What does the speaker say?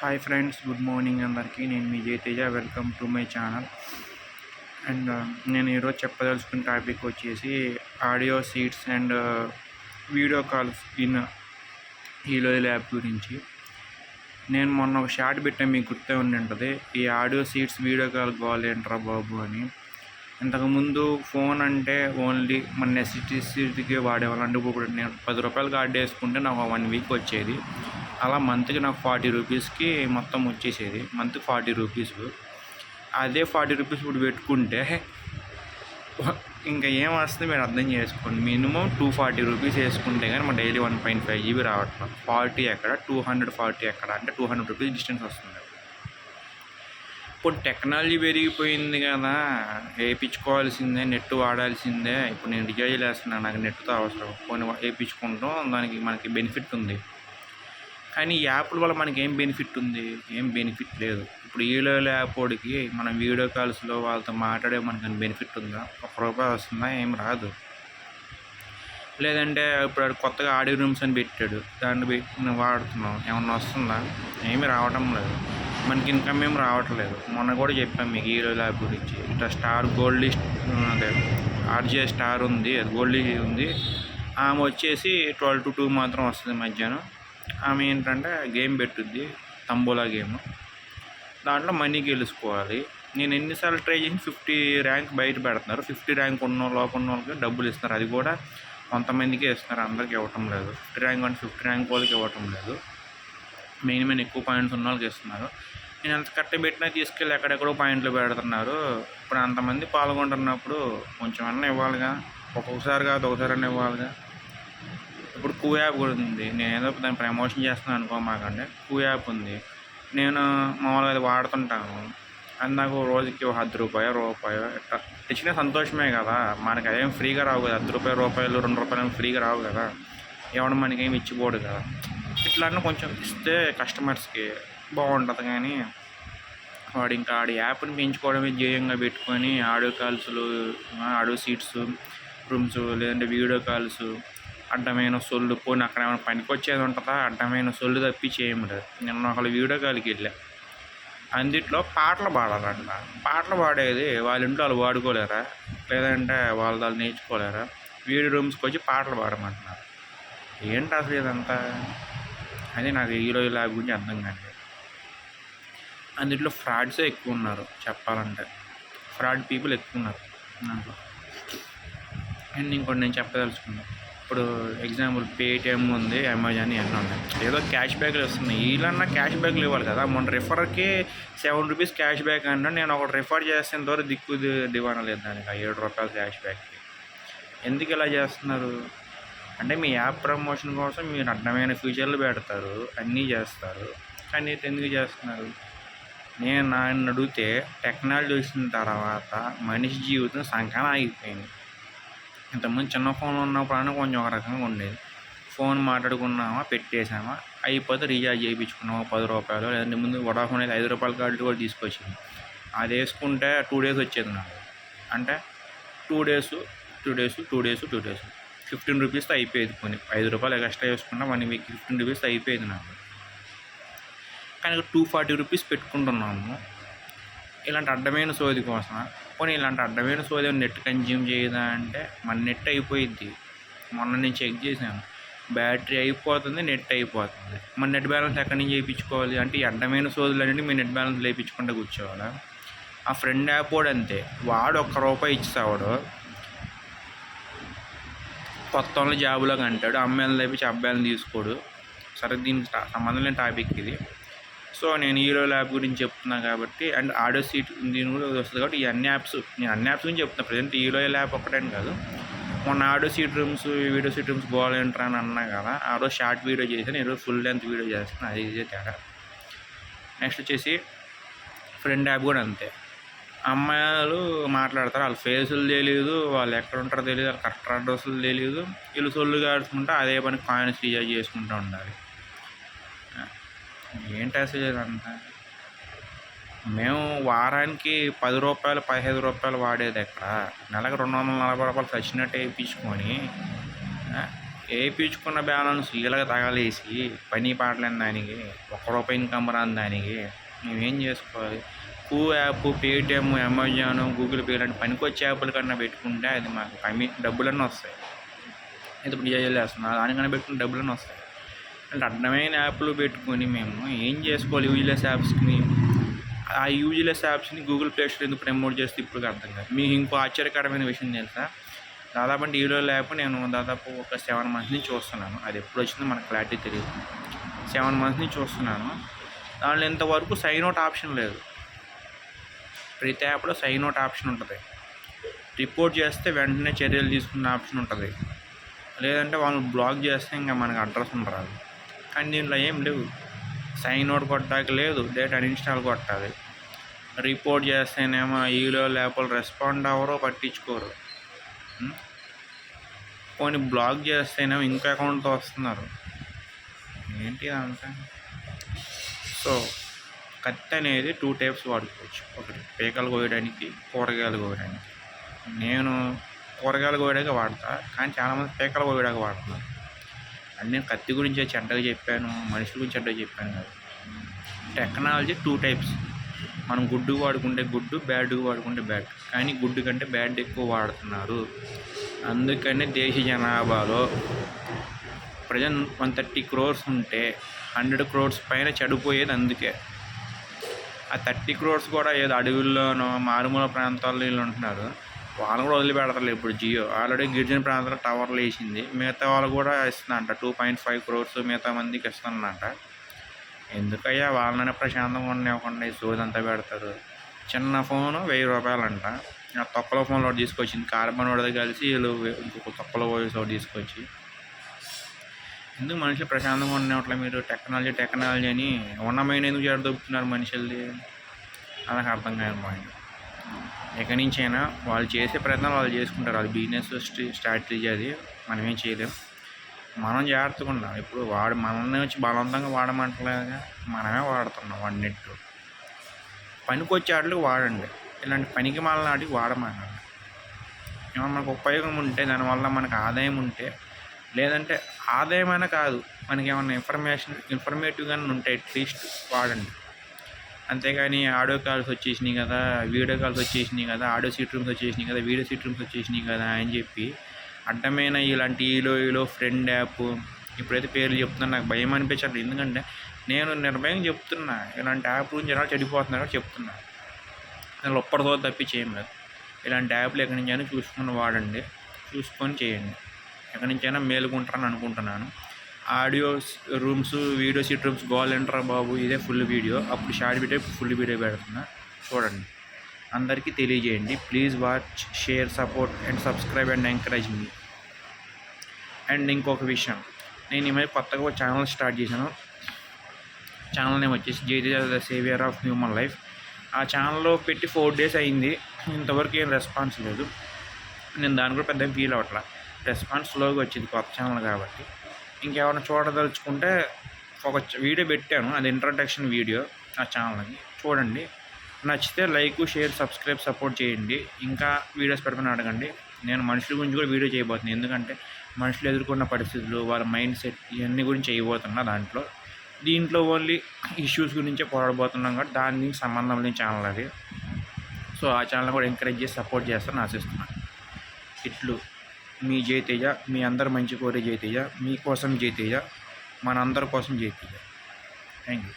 Hi friends, good morning అందరికీ. నేను మీ Jayateja. Welcome to my channel. And నేను ఈరోజు చెప్పదలుచుకున్న టాపిక్ వచ్చేసి audio chats and video calls in Helo lab గురించి. నేను మొన్న ఒక షార్ట్ పెట్టాను, మీకు గుర్తే ఉండి ఉంటుంది. ఈ ఆడియో సీట్స్ వీడియో కాల్ కావాలి ఏంట్రా బాబు అని. ఇంతకుముందు ఫోన్ అంటే ఓన్లీ మన నెసెసిటీస్కి వాడేవాళ్ళం. అంటే ఇప్పుడు నేను 10 రూపాయలు కార్డు వేసుకుంటే నాకు 1 వీక్ వచ్చేది. అలా మంత్కి నాకు 40 రూపీస్కి మొత్తం వచ్చేసేది. మంత్కి 40 రూపీస్. అదే 40 రూపీస్ ఇప్పుడు పెట్టుకుంటే ఇంకా ఏం వస్తుంది మీరు అర్థం చేసుకోండి. మినిమం 240 రూపీస్ వేసుకుంటే కానీ మన డైలీ 1.5 GB రావట్లేదు. 40 ఎక్కడ, 240 ఎక్కడ, అంటే 200 రూపీస్ డిస్టెన్స్ వస్తుంది. ఇప్పుడు టెక్నాలజీ పెరిగిపోయింది కదా, వేయించుకోవాల్సిందే, నెట్ వాడాల్సిందే. ఇప్పుడు నేను రీఛార్జ్ వేస్తున్నాను, నాకు నెట్తో అవసరం, కొన్ని వేయించుకుంటాం, దానికి మనకి బెనిఫిట్ ఉంది. కానీ ఈ యాప్ల వల్ల మనకి ఏం బెనిఫిట్ ఉంది? ఏం బెనిఫిట్ లేదు. ఇప్పుడు హీలో ల్యాబ్ వాడికి మనం వీడియో కాల్స్లో వాళ్ళతో మాట్లాడే మనకి బెనిఫిట్ ఉందా? ₹1 వస్తుందా? ఏం రాదు. లేదంటే ఇప్పుడు కొత్తగా ఆడియో రూమ్స్ అని పెట్టాడు, దాన్ని పెట్టి వాడుతున్నాం, ఏమన్నా వస్తుందా? ఏమీ రావటం లేదు. మనకి ఇన్కమ్ ఏం రావట్లేదు. మొన్న కూడా చెప్పాం మీకు హీలో ల్యాబ్ గురించి. ఇట్లా స్టార్ గోల్డ్ అదే ఆర్జే స్టార్ ఉంది, అది గోల్డ్ ఉంది. ఆమె వచ్చేసి 12 to 2 మాత్రం వస్తుంది మధ్యాహ్నం. ఆమె ఏంటంటే గేమ్ పెట్టుద్ది, తంబోలా గేమ్. దాంట్లో మనీ గెలుచుకోవాలి. నేను ఎన్నిసార్లు ట్రై చేసి 50 ర్యాంక్ బయట పెడుతున్నారు. 50 ర్యాంక్ ఉన్న వాళ్ళకి డబ్బులు ఇస్తున్నారు. అది కూడా కొంతమందికే ఇస్తున్నారు, అందరికీ ఇవ్వటం లేదు. 50 ర్యాంక్ అంటే 50 ర్యాంక్ వాళ్ళకి ఇవ్వటం లేదు. మెయిన్ ఎక్కువ పాయింట్స్ ఉన్న వాళ్ళకి ఇస్తున్నారు. నేను ఎంత కట్టబెట్టినా తీసుకెళ్ళి ఎక్కడెక్కడో పాయింట్లు పెడుతున్నారు. ఇప్పుడు అంతమంది పాల్గొంటున్నప్పుడు కొంచెం అన్న ఇవ్వాలిగా. ఒక్కొక్కసారి కాదు, ఒకసారి ఇవ్వాలిగా. ఇప్పుడు కూ యాప్ కూడా ఉంది. నేను ఏదో దాన్ని ప్రమోషన్ చేస్తున్నాను అనుకోమాకండి. కూ యాప్ ఉంది, నేను మామూలుగా అది వాడుతుంటాను. అది నాకు రోజుకి ₹10 ఇట్లా ఇచ్చిన సంతోషమే కదా. మనకి అదేం ఫ్రీగా రావు కదా. ₹10 ₹2 ఫ్రీగా రావు కదా. ఎవడు మనకేమి ఇచ్చిపోడు కదా. ఇట్లా కొంచెం ఇస్తే కస్టమర్స్కి బాగుంటుంది. కానీ వాడు ఇంకా ఆడి యాప్ని పెంచుకోవడమే ధ్యేయంగా పెట్టుకొని ఆడియో కాల్స్లు, ఆడియో సీట్స్ రూమ్స్, లేదంటే వీడియో కాల్స్, అడ్డమైన సొల్లు. పోనీ అక్కడ ఏమైనా పనికి వచ్చేది ఉంటుందా? అడ్డమైన సొల్లు తప్పి చేయలేదు. నిన్న ఒకళ్ళు వీడియో కాల్కి వెళ్ళా, అందుట్లో పాటలు పాడాలంట. పాటలు పాడేది వాళ్ళ ఇంట్లో వాళ్ళు వాడుకోలేరా? లేదంటే వాళ్ళు నేర్చుకోలేరా? వీడియో రూమ్స్కి వచ్చి పాటలు పాడమంటున్నారు. ఏంటి అసలు ఇదంతా? అది నాకు హీలో ల్యాబ్ గురించి అర్థం కాదు. అందుట్లో ఫ్రాడ్సే ఎక్కువ ఉన్నారు చెప్పాలంటే. ఫ్రాడ్ పీపుల్ ఎక్కువ ఉన్నారు దాంట్లో. అండ్ ఇంకోటి నేను చెప్పదలుచుకున్నాను. ఇప్పుడు ఎగ్జాంపుల్ పేటిఎం ఉంది, అమెజాన్ ఇవన్నీ ఉన్నాయి. ఏదో క్యాష్ బ్యాక్లు వస్తున్నాయి. వీళ్ళన్నా క్యాష్ బ్యాక్లు ఇవ్వాలి కదా. మొన్న రిఫర్కి ₹7 క్యాష్ బ్యాక్ అంటే నేను ఒకటి రిఫర్ చేస్తే ద్వారా దిక్కు దివానా లేదు దానికి. ₹7 క్యాష్ బ్యాక్కి ఎందుకు ఇలా చేస్తున్నారు? అంటే మీ యాప్ ప్రమోషన్ కోసం మీరు అడ్డమైన ఫ్యూచర్లు పెడతారు, అన్నీ చేస్తారు, కానీ ఎందుకు చేస్తున్నారు? నేను నన్ను అడిగితే టెక్నాలజీ వచ్చిన తర్వాత మనిషి జీవితం సంకన ఆగిపోయింది. ఇంతకుముందు చిన్న ఫోన్లు ఉన్నప్పుడు కొంచెం ఒక రకంగా ఉండేది. ఫోన్ మాట్లాడుకున్నామా, పెట్టేసామా, అయిపోతే రీఛార్జ్ చేయించుకున్నామా ₹10. లేదంటే ముందు వడాఫోన్ అయితే ₹5 కార్డు కూడా తీసుకొచ్చింది. అది వేసుకుంటే 2 days వచ్చేది నాకు. అంటే 2 days 15 రూపీస్తో అయిపోయేది. పోనీ ₹5 ఎక్స్ట్రా వేసుకుంటే 1 week 15 రూపీస్తో అయిపోయేది నాకు. కానీ 240 రూపీస్ పెట్టుకుంటున్నాము ఇలాంటి అడ్డమైన సోది కోసం. పోనీ ఇలాంటి అడ్డమైన సోది నెట్ కన్జ్యూమ్ చేయదా అంటే మన నెట్ అయిపోయిద్ది. మొన్న నేను చెక్ చేశాను, బ్యాటరీ అయిపోతుంది, నెట్ అయిపోతుంది. మన నెట్ బ్యాలెన్స్ ఎక్కడి నుంచి వేయించుకోవాలి? అంటే ఈ అడ్డమైన సోదులు అనేది మీ నెట్ బ్యాలెన్స్ వేయించుకుంటూ కూర్చోవాలా? ఆ ఫ్రెండ్ యాప్ కూడా అంతే. వాడు ₹1 ఇచ్చేవాడు, కొత్త వాళ్ళని జాబులోకి అంటాడు, అమ్మాయిలను తెప్పించి అబ్బాయిలను తీసుకోడు. సరే, దీనికి సంబంధం లేని టాపిక్ ఇది. సో నేను హీలో ల్యాబ్ గురించి చెప్తున్నాను కాబట్టి, అండ్ ఆడియో సీట్ దీని కూడా వస్తుంది కాబట్టి ఈ అన్ని యాప్స్, నేను అన్ని యాప్స్ గురించి చెప్తున్నాను. ప్రజెంట్ హీలో ల్యాబ్ ఒక్కటని కాదు. మొన్న audio seat rooms, video chat rooms goal enter అని అన్నా కదా. ఆ రోజు షార్ట్ వీడియో చేశాను, ఈరోజు ఫుల్ లెంత్ వీడియో చేస్తాను. అది ఇదే తేడా. నెక్స్ట్ వచ్చేసి ఫ్రెండ్ యాప్ కూడా అంతే. అమ్మాయిలు మాట్లాడతారు, వాళ్ళ ఫేసులు తెలియదు, వాళ్ళు ఎక్కడ ఉంటారో తెలియదు, వాళ్ళ కరెక్ట్ అడ్రస్లు తెలియదు. వీళ్ళు సొల్లుగా ఆడుకుంటూ అదే పని కాయిన్స్ రీఛార్జ్ చేసుకుంటూ ఉండాలి. ఏంటి అసలు ఇదంతా? మేము వారానికి ₹10 ₹15 వాడేది ఎక్కడ? నెలకు ₹240 చచ్చినట్టు వేయించుకొని ఏపించుకున్న బ్యాలెన్స్ వీళ్ళకి తగలేసి పని పాటలేని దానికి ₹1 ఇన్కమ్ రాని దానికి మేమేం చేసుకోవాలి? App, Paytm, Amazon, Google pay లాంటి పనికొచ్చే యాప్ల కన్నా పెట్టుకుంటే అది మాకు డబ్బులన్నీ వస్తాయి. ఇప్పుడు చేయాల్సిన దానికన్నా పెట్టుకుని డబ్బులన్నీ వస్తాయి. అంటే అడ్డమైన యాప్లు పెట్టుకొని మేము ఏం చేసుకోవాలి? యూజ్లెస్ యాప్స్ని, ఆ యూజ్లెస్ యాప్స్ని గూగుల్ ప్లే స్టోర్ ఎందుకు ప్రమోట్ చేస్తే ఇప్పుడు అర్థం కాదు. మీకు ఇంకో ఆశ్చర్యకరమైన విషయం తెలుసా? దాదాపు అంటే ఈరోజు యాప్ నేను దాదాపు ఒక 7 మంత్స్ నుంచి చూస్తున్నాను. అది ఎప్పుడు వచ్చిందో మనకు క్లారిటీ తెలియదు. 7 మంత్స్ నుంచి చూస్తున్నాను. దాంట్లో ఇంతవరకు సైన్ అవుట్ ఆప్షన్ లేదు. ప్రతి యాప్లో సైన్ అవుట్ ఆప్షన్ ఉంటుంది. రిపోర్ట్ చేస్తే వెంటనే చర్యలు తీసుకున్న ఆప్షన్ ఉంటుంది. లేదంటే వాళ్ళు బ్లాక్ చేస్తే ఇంకా మనకు అడ్రస్ ఉండరాదు. కానీ దీంట్లో ఏం లేవు. సైన్ అవుట్ కొట్టాక లేదు, డేటా అన్ఇన్స్టాల్ కొట్టాలి. రిపోర్ట్ చేస్తేనేమో ఈలో లేకపోతే రెస్పాండ్ అవ్వరో పట్టించుకోరు. పోనీ బ్లాక్ చేస్తేనేమో ఇంకో అకౌంట్తో వస్తున్నారు. ఏంటి అంతా? సో కత్తి అనేది 2 టైప్స్ వాడుకోవచ్చు. ఒకటి పీకలు కోయడానికి, కూరగాయలు కోయడానికి. నేను కూరగాయలు కోయడానికి వాడతా, కానీ చాలామంది పీకలు కోయడానికి వాడుతున్నారు. అండ్ నేను కత్తి గురించి చెడ్డగా చెప్పాను, మనుషుల గురించి చెడ్డగా చెప్పాను కాదు. Technology 2 types. మనం గుడ్డు వాడుకుంటే గుడ్డు, బ్యాడ్ వాడుకుంటే బ్యాడ్. కానీ గుడ్డు కంటే బ్యాడ్ ఎక్కువ వాడుతున్నారు. అందుకనే దేశ జనాభాలో ప్రజెంట్ 130 crores ఉంటే 100 crores పైన చెడిపోయేది అందుకే. ఆ 30 crores కూడా ఏదో అడవుల్లోనో మారుమూల ప్రాంతాల్లో వీళ్ళు ఉంటున్నారు. వాళ్ళని కూడా వదిలిపెడతారు. ఇప్పుడు జియో ఆల్రెడీ గిరిజన ప్రాంతాల్లో టవర్లు వేసింది. మిగతా వాళ్ళు కూడా ఇస్తుందంట 2.5 crores మిగతా మందికి ఇస్తుందంట. ఎందుకయ్యా వాళ్ళని ప్రశాంతంగా ఉండనివ్వకుండా ఈ సోదంతా పెడతారు. చిన్న ఫోను ₹1000 అంట. ఆ తొక్కలో ఫోన్లో ఒకటి తీసుకొచ్చింది, కార్బన్ ఒకటి కలిసి వీళ్ళు ఇంకొక తొక్కలో వాయిస్ ఒకటి తీసుకొచ్చి ఎందుకు మనుషులు ప్రశాంతంగా ఉండనివ్వట్లే? మీరు టెక్నాలజీ అని ఉన్నమైన ఎందుకు చెడదొబ్బుతున్నారు మనుషులది? నాకు అర్థం కాదు పాయింట్. ఎక్కడి నుంచైనా వాళ్ళు చేసే ప్రయత్నాలు వాళ్ళు చేసుకుంటారు. అది బిజినెస్ స్ట్రాటజీ, అది మనం ఏం చేయలేం. మనం జాగ్రత్తగా ఉన్నాం. ఇప్పుడు మనల్ని వచ్చి బలవంతంగా వాడమంటలేదుగా, మనమే వాడుతున్నాం. అన్నిట్లో పనికొచ్చే వాటికి వాడండి. ఇలాంటి పనికి మాలిన వాటికి వాడమనండి. ఏమన్నా మనకు ఉపయోగం ఉంటే, దానివల్ల మనకు ఆదాయం ఉంటే, లేదంటే ఆదాయమైనా కాదు, మనకి ఏమన్నా ఇన్ఫర్మేటివ్గా ఉంటే అట్లీస్ట్ వాడండి. అంతేగాని ఆడియో కాల్స్ వచ్చేసినాయి కదా, వీడియో కాల్స్ వచ్చేసినాయి కదా, ఆడియో సీట్ రూమ్స్ వచ్చేసినాయి కదా, వీడియో సీట్ రూమ్స్ వచ్చేసినాయి కదా అని చెప్పి అడ్డమైన ఇలాంటి ఈలో ఫ్రెండ్ యాప్, ఇప్పుడైతే పేర్లు చెప్తున్నాను, నాకు భయం అనిపించట్లేదు. ఎందుకంటే నేను నిర్భయంగా చెప్తున్నా, ఇలాంటి యాప్ గురించి ఎలా చెడిపోతున్నారో చెప్తున్నా. నేను ఒప్పటితో తప్పించి ఏం లేదు. ఇలాంటి యాప్లు ఎక్కడి నుంచైనా చూసుకొని వాడండి, చూసుకొని చేయండి. ఎక్కడి నుంచైనా మేలుకుంటారని అనుకుంటున్నాను. Audio rooms, video chat rooms గోల్ ఎంటరా బాబు, ఇదే ఫుల్ వీడియో. అప్పుడు షార్ట్ వీడియో, ఫుల్ వీడియో పెడుతున్నా, చూడండి. అందరికీ తెలియజేయండి. Please watch, share, support and subscribe and encourage మీ. అండ్ ఇంకొక విషయం, నేను ఈ మధ్య కొత్తగా ఒక ఛానల్ స్టార్ట్ చేశాను. ఛానల్ నేమ్ వచ్చేసి Jayateja the saviour of human life. ఆ ఛానల్లో పెట్టి 4 days అయింది. ఇంతవరకు ఏం రెస్పాన్స్ లేదు. నేను దాని కూడా పెద్దగా ఫీల్ అవ్వట్లా. రెస్పాన్స్ స్లోగా వచ్చింది, కొత్త ఛానల్ కాబట్టి. ఇంకెవరైనా చూడదలుచుకుంటే ఒక వీడియో పెట్టాను, అది ఇంట్రడక్షన్ వీడియో. ఆ ఛానల్ని చూడండి. నచ్చితే లైక్, షేర్, సబ్స్క్రైబ్, సపోర్ట్ చేయండి. ఇంకా వీడియోస్ పెట్టుకుని అడగండి. నేను మనుషుల గురించి కూడా వీడియో చేయబోతున్నాను. ఎందుకంటే మనుషులు ఎదుర్కొన్న పరిస్థితులు, వాళ్ళ మైండ్ సెట్, ఇవన్నీ గురించి చేయబోతున్నా. దీంట్లో ఓన్లీ ఇష్యూస్ గురించే పోరాడబోతున్నాం కాబట్టి దానికి సంబంధం లేని ఛానల్ అది. సో ఆ ఛానల్ కూడా ఎంకరేజ్ చేసి సపోర్ట్ చేస్తారని ఆశిస్తున్నాను. ఇట్లు మీ జయతేజ, మీ అందరు మంచి కోరే జయతేజ, మీకోసం జయతేజ, మనందరి కోసం జయతేజ. Thank you.